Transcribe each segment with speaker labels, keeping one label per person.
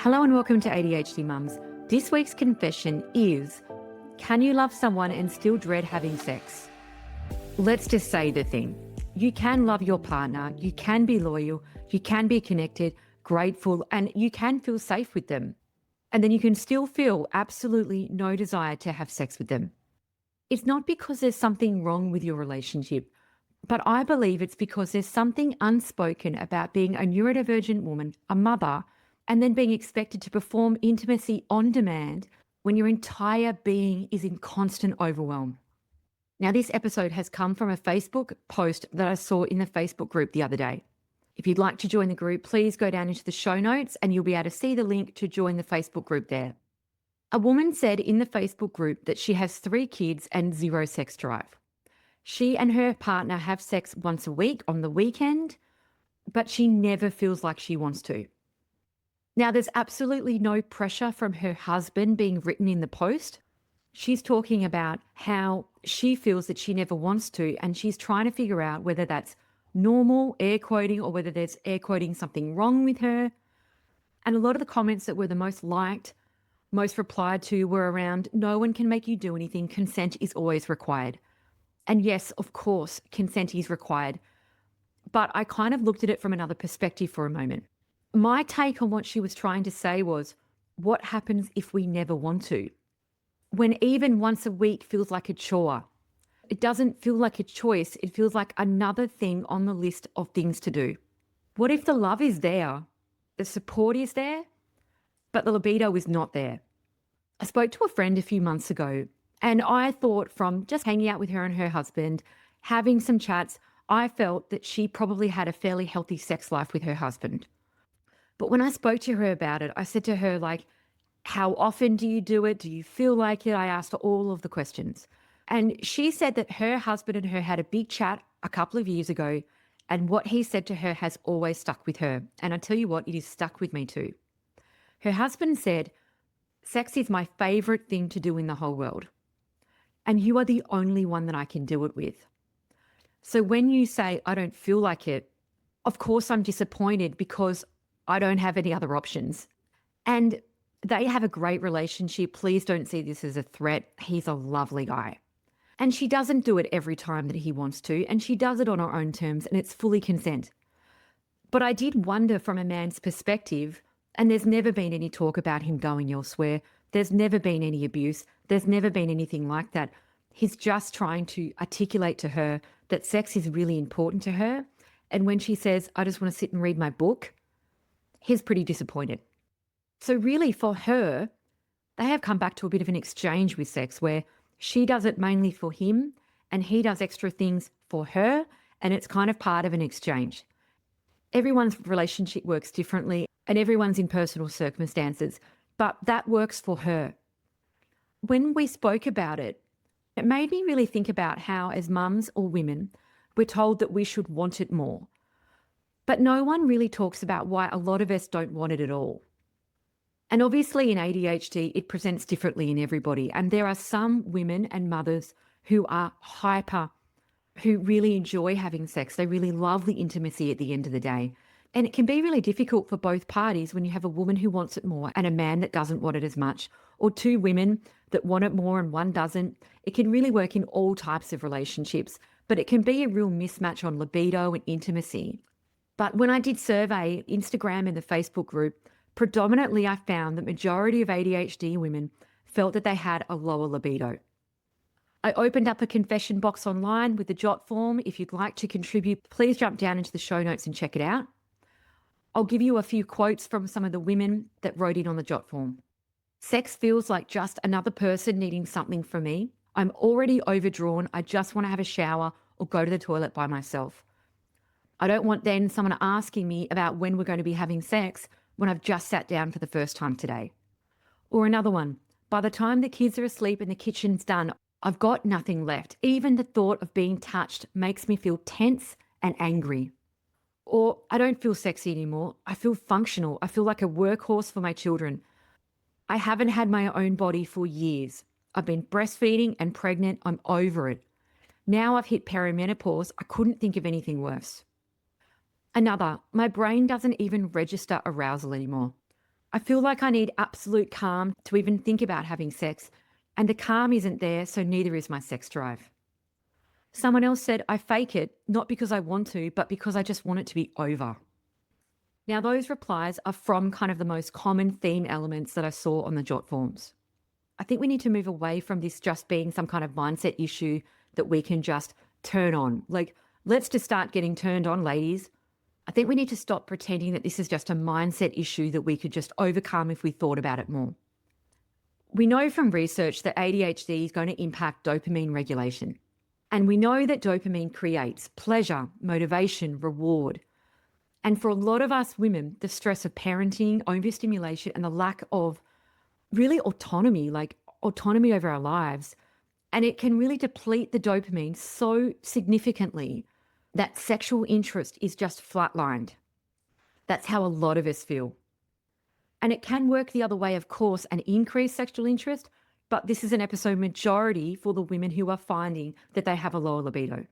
Speaker 1: Hello and welcome to ADHD Mums. This week's confession is, can you love someone and still dread having sex? Let's just say the thing. You can love your partner, you can be loyal, you can be connected, grateful, and you can feel safe with them. And then you can still feel absolutely no desire to have sex with them. It's not because there's something wrong with your relationship, but I believe it's because there's something unspoken about being a neurodivergent woman, a mother, and then being expected to perform intimacy on demand when your entire being is in constant overwhelm. Now, this episode has come from a Facebook post that I saw in the Facebook group the other day. If you'd like to join the group, please go down into the show notes and you'll be able to see the link to join the Facebook group there. A woman said in the Facebook group that she has 3 kids and 0 sex drive. She and her partner have sex once a week on the weekend, but she never feels like she wants to. Now, there's absolutely no pressure from her husband being written in the post. She's talking about how she feels that she never wants to, and she's trying to figure out whether that's normal, air quoting, or whether there's air quoting something wrong with her. And a lot of the comments that were the most liked, most replied to were around, no one can make you do anything, consent is always required. And yes, of course, consent is required. But I kind of looked at it from another perspective for a moment. My take on what she was trying to say was, what happens if we never want to? When even once a week feels like a chore. It doesn't feel like a choice. It feels like another thing on the list of things to do. What if the love is there, the support is there, but the libido is not there? I spoke to a friend a few months ago, and I thought from just hanging out with her and her husband, having some chats, I felt that she probably had a fairly healthy sex life with her husband. But when I spoke to her about it, I said to her, how often do you do it? Do you feel like it? I asked her all of the questions. And she said that her husband and her had a big chat a couple of years ago, and what he said to her has always stuck with her. And I tell you what, it is stuck with me too. Her husband said, sex is my favorite thing to do in the whole world. And you are the only one that I can do it with. So when you say, I don't feel like it, of course I'm disappointed because I don't have any other options. And they have a great relationship. Please don't see this as a threat. He's a lovely guy. And she doesn't do it every time that he wants to, and she does it on her own terms, and it's fully consent. But I did wonder from a man's perspective, and there's never been any talk about him going elsewhere. There's never been any abuse. There's never been anything like that. He's just trying to articulate to her that sex is really important to her. And when she says, I just want to sit and read my book, he's pretty disappointed. So really for her, they have come back to a bit of an exchange with sex where she does it mainly for him and he does extra things for her, and it's kind of part of an exchange. Everyone's relationship works differently and everyone's in personal circumstances, but that works for her. When we spoke about it, it made me really think about how as mums or women, we're told that we should want it more. But no one really talks about why a lot of us don't want it at all. And obviously in ADHD, it presents differently in everybody. And there are some women and mothers who are hyper, who really enjoy having sex. They really love the intimacy at the end of the day. And it can be really difficult for both parties when you have a woman who wants it more and a man that doesn't want it as much, or 2 women that want it more and one doesn't. It can really work in all types of relationships, but it can be a real mismatch on libido and intimacy. But when I did survey Instagram and the Facebook group, predominantly I found the majority of ADHD women felt that they had a lower libido. I opened up a confession box online with the jot form. If you'd like to contribute, please jump down into the show notes and check it out. I'll give you a few quotes from some of the women that wrote in on the jot form. Sex feels like just another person needing something from me. I'm already overdrawn. I just want to have a shower or go to the toilet by myself. I don't want then someone asking me about when we're going to be having sex when I've just sat down for the first time today. Or another one, by the time the kids are asleep and the kitchen's done, I've got nothing left. Even the thought of being touched makes me feel tense and angry. Or I don't feel sexy anymore. I feel functional. I feel like a workhorse for my children. I haven't had my own body for years. I've been breastfeeding and pregnant. I'm over it. Now I've hit perimenopause. I couldn't think of anything worse. Another, my brain doesn't even register arousal anymore. I feel like I need absolute calm to even think about having sex, and the calm isn't there, so neither is my sex drive. Someone else said, I fake it, not because I want to, but because I just want it to be over. Now, those replies are from kind of the most common theme elements that I saw on the Jot forms. I think we need to move away from this just being some kind of mindset issue that we can just turn on. Like, let's just start getting turned on, ladies. I think we need to stop pretending that this is just a mindset issue that we could just overcome if we thought about it more. We know from research that ADHD is going to impact dopamine regulation. And we know that dopamine creates pleasure, motivation, reward. And for a lot of us women, the stress of parenting, overstimulation, and the lack of really autonomy, like autonomy over our lives, and it can really deplete the dopamine so significantly that sexual interest is just flatlined. That's how a lot of us feel. And it can work the other way, of course, and increase sexual interest, but this is an episode majority for the women who are finding that they have a lower libido.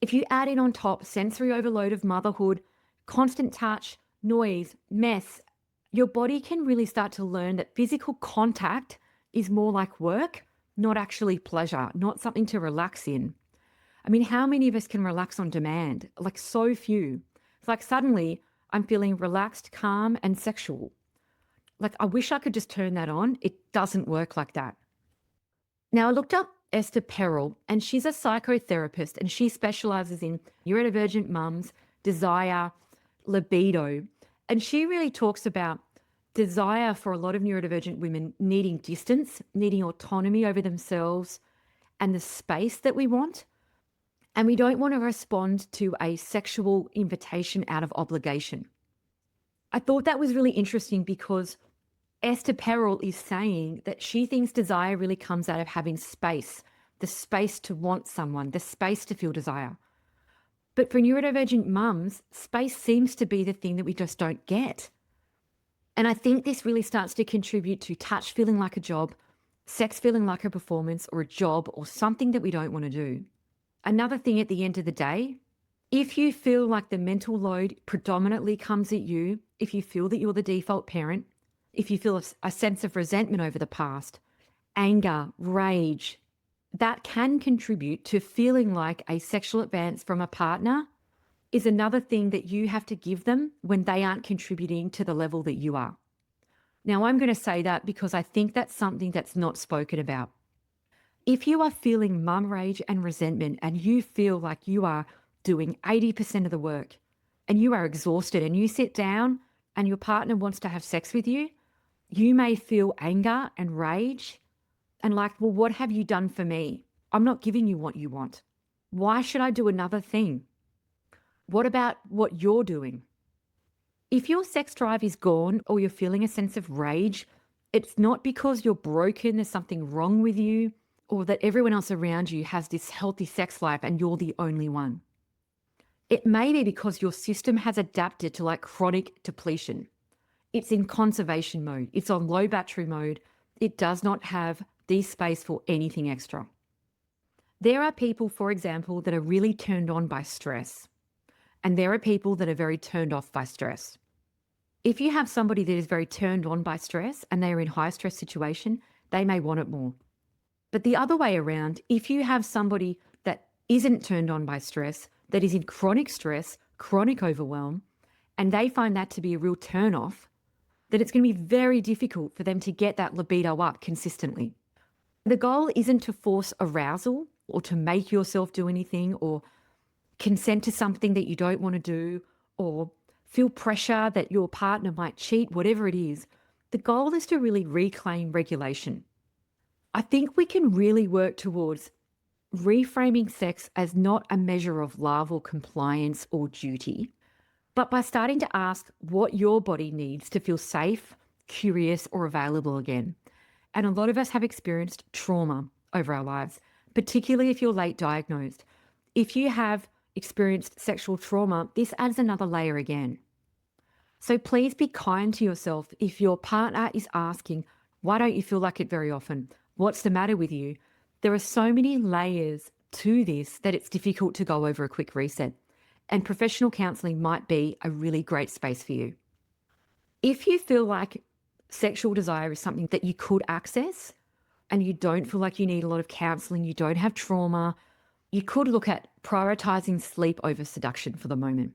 Speaker 1: If you add in on top sensory overload of motherhood, constant touch, noise, mess, your body can really start to learn that physical contact is more like work, not actually pleasure, not something to relax in. I mean, how many of us can relax on demand? Like so few. It's like suddenly I'm feeling relaxed, calm, and sexual. Like I wish I could just turn that on. It doesn't work like that. Now, I looked up Esther Perel, and she's a psychotherapist, and she specializes in neurodivergent mums, desire, libido. And she really talks about desire for a lot of neurodivergent women needing distance, needing autonomy over themselves, and the space that we want. And we don't want to respond to a sexual invitation out of obligation. I thought that was really interesting because Esther Perel is saying that she thinks desire really comes out of having space, the space to want someone, the space to feel desire. But for neurodivergent mums, space seems to be the thing that we just don't get. And I think this really starts to contribute to touch feeling like a job, sex feeling like a performance or a job or something that we don't want to do. Another thing at the end of the day, if you feel like the mental load predominantly comes at you, if you feel that you're the default parent, if you feel a sense of resentment over the past, anger, rage, that can contribute to feeling like a sexual advance from a partner is another thing that you have to give them when they aren't contributing to the level that you are. Now, I'm going to say that because I think that's something that's not spoken about. If you are feeling mum rage and resentment and you feel like you are doing 80% of the work and you are exhausted and you sit down and your partner wants to have sex with you, you may feel anger and rage and like, well, what have you done for me? I'm not giving you what you want. Why should I do another thing? What about what you're doing? If your sex drive is gone or you're feeling a sense of rage, it's not because you're broken, there's something wrong with you, or that everyone else around you has this healthy sex life and you're the only one. It may be because your system has adapted to like chronic depletion. It's in conservation mode. It's on low battery mode. It does not have the space for anything extra. There are people, for example, that are really turned on by stress. And there are people that are very turned off by stress. If you have somebody that is very turned on by stress and they are in high stress situation, they may want it more. But the other way around, if you have somebody that isn't turned on by stress, that is in chronic stress, chronic overwhelm, and they find that to be a real turn off, then it's going to be very difficult for them to get that libido up consistently. The goal isn't to force arousal or to make yourself do anything or consent to something that you don't want to do or feel pressure that your partner might cheat, whatever it is. The goal is to really reclaim regulation. I think we can really work towards reframing sex as not a measure of love or compliance or duty, but by starting to ask what your body needs to feel safe, curious, or available again. And a lot of us have experienced trauma over our lives, particularly if you're late diagnosed. If you have experienced sexual trauma, this adds another layer again. So please be kind to yourself if your partner is asking, why don't you feel like it very often? What's the matter with you? There are so many layers to this that it's difficult to go over a quick reset. And professional counselling might be a really great space for you. If you feel like sexual desire is something that you could access and you don't feel like you need a lot of counseling, you don't have trauma, you could look at prioritizing sleep over seduction for the moment,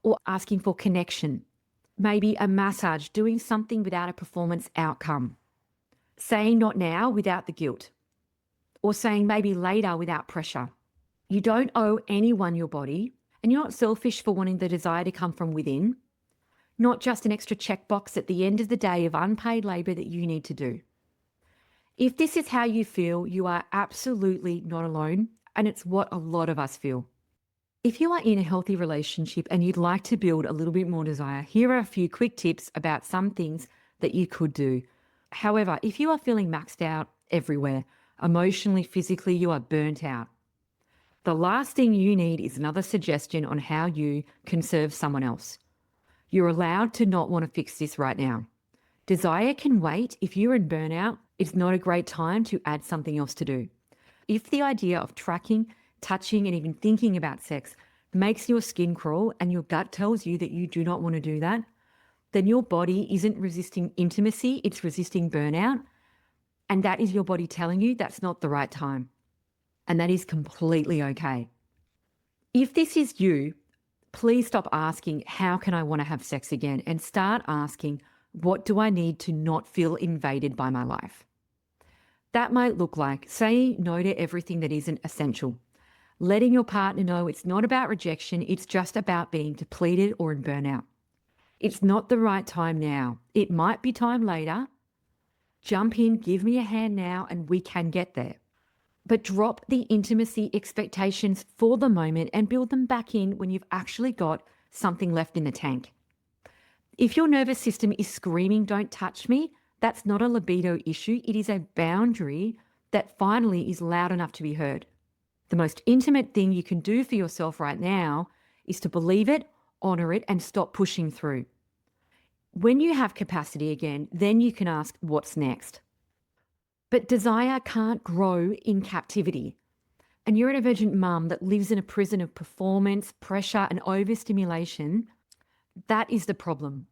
Speaker 1: or asking for connection, maybe a massage, doing something without a performance outcome, saying not now without the guilt, or saying maybe later without pressure. You don't owe anyone your body, and you're not selfish for wanting the desire to come from within, not just an extra checkbox at the end of the day of unpaid labor that you need to do. If this is how you feel, you are absolutely not alone, and it's what a lot of us feel. If you are in a healthy relationship and you'd like to build a little bit more desire, here are a few quick tips about some things that you could do. However, if you are feeling maxed out everywhere, emotionally, physically, you are burnt out, the last thing you need is another suggestion on how you can serve someone else. You're allowed to not want to fix this right now. Desire can wait. If you're in burnout, it's not a great time to add something else to do. If the idea of tracking, touching, and even thinking about sex makes your skin crawl and your gut tells you that you do not want to do that, then your body isn't resisting intimacy, it's resisting burnout. And that is your body telling you that's not the right time. And that is completely okay. If this is you, please stop asking, how can I want to have sex again? And start asking, what do I need to not feel invaded by my life? That might look like saying no to everything that isn't essential. Letting your partner know it's not about rejection, it's just about being depleted or in burnout. It's not the right time now. It might be time later. Jump in, give me a hand now, and we can get there. But drop the intimacy expectations for the moment and build them back in when you've actually got something left in the tank. If your nervous system is screaming, don't touch me, that's not a libido issue. It is a boundary that finally is loud enough to be heard. The most intimate thing you can do for yourself right now is to believe it, honor it, and stop pushing through. When you have capacity again, then you can ask, what's next? But desire can't grow in captivity. And you're an emergent mum that lives in a prison of performance, pressure, and overstimulation. That is the problem.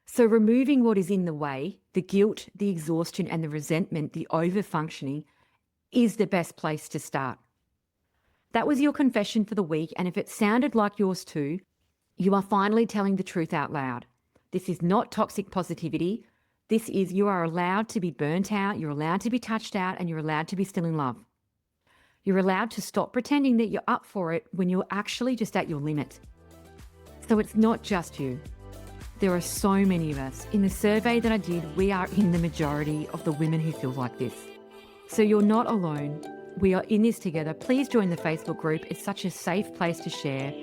Speaker 1: So removing what is in the way, the guilt, the exhaustion, and the resentment, the overfunctioning, is the best place to start. That was your confession for the week, and if it sounded like yours too, you are finally telling the truth out loud. This is not toxic positivity. This is, you are allowed to be burnt out, you're allowed to be touched out, and you're allowed to be still in love. You're allowed to stop pretending that you're up for it when you're actually just at your limit. So it's not just you. There are so many of us. In the survey that I did, we are in the majority of the women who feel like this. So you're not alone. We are in this together. Please join the Facebook group. It's such a safe place to share.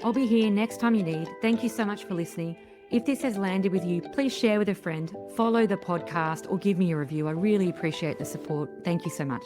Speaker 1: I'll be here next time you need. Thank you so much for listening. If this has landed with you, please share with a friend, follow the podcast, or give me a review. I really appreciate the support. Thank you so much.